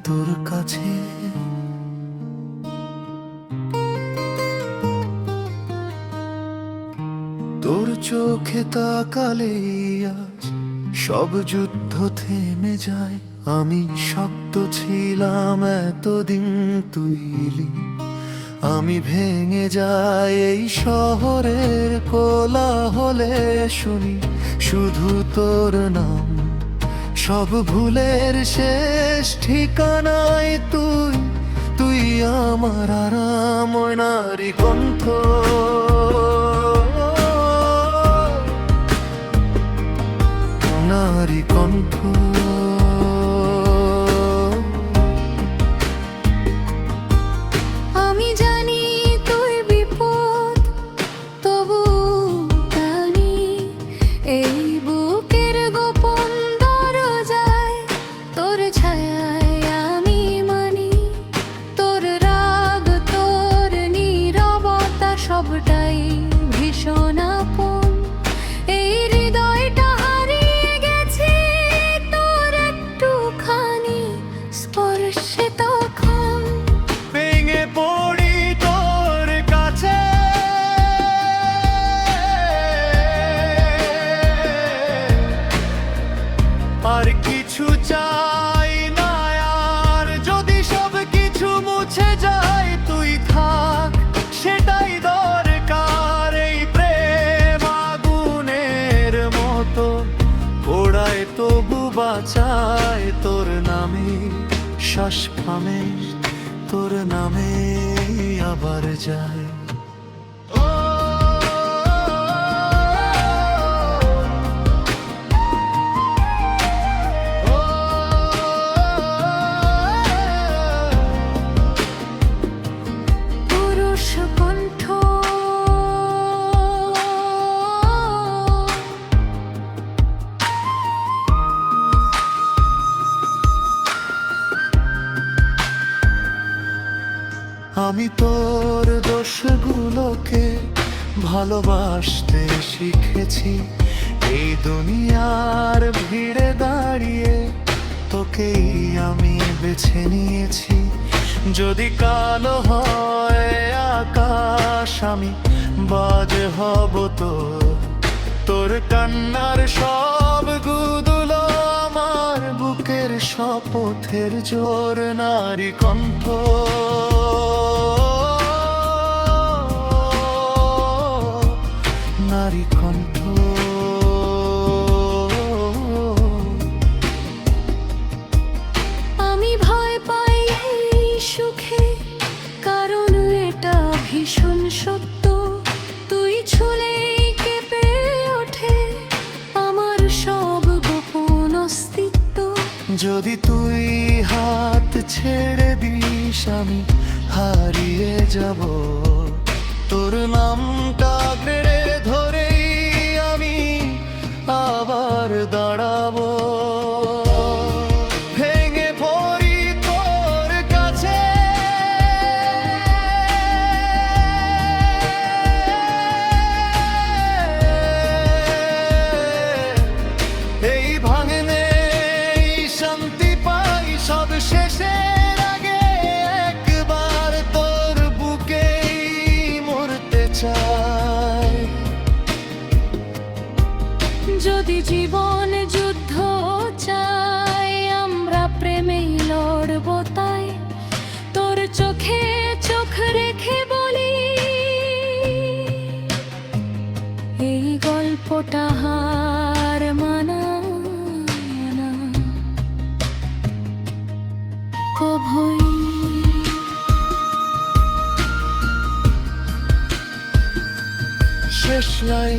তোর কাছে। তোর চোখে তাকালে আজ সব যুদ্ধ থেমে যায়। আমি শক্ত ছিলাম এতদিন, তুই এলি আমি ভেঙে যাই। এই শহরের কোলাহলে শুনি শুধু তোর নাম, সব ভুলের শেষ ঠিকানায় তুই। তুই আমার আরাম, ওই নারী কণ্ঠ, নারী কণ্ঠ। আমি জানি তুই বিপদ, তবু জানি এই বুকের গোপন দরজায় তোর ছায়ায় আমি মানি। তোর রাগ, তোর নীরবতা সবটাই ভীষণ আপন। এই হৃদয়টা হারিয়ে গেছে তোর একটুখানি স্পর্শে তখন। ভেঙে পড়ি তোর কাছে, আর কিছু চাই না আর। যদি সব কিছু মুছে যায়, তুই থাক সেটাই দরকার। এই প্রেম আগুনের মতো পোড়ায় তবু বাঁচায়। তোর নামে শ্বাস থামে, তোর নামে আবার যায়। পুরুষ কণ্ঠ, আমি তোর দোষগুলোকে ভালোবাসতে শিখেছি। এই দুনিয়ার ভিড়ে দাঁড়িয়ে তোকেই আমি বেছে নিয়েছি। যদি কালো হয় আকাশ, আমি বাজে হব তোর। তোর কান্নার সব গুদুলো আমার বুকের শপথের জোর। নারী কণ্ঠ, নারী কণ্ঠ। আমি ভয় পাই এই সুখে, কারণ এটা ভীষণ সত্য। তুই ছুলেই কেঁপে ওঠে আমার সব গোপন অস্তিত্ব। যদি তুই হাত ছেড়ে দিস, আমি হারিয়ে যাব। তোর নামটা গেড়ে ধরেই আমি আবার দাঁড়াবো। ভেঙে পড়ি তোর কাছে, এই ভাঙনে শান্তি পাই সব শেষের আগে। একবার তোর বুকেই মরতে চাই। যদি জীবন যুদ্ধ চাই, আমরা প্রেমেই লড়ব তাই। তোর চোখে চোখ রেখে বলি, এই গল্পটা হার মানায় না কভুই। শেষ নাই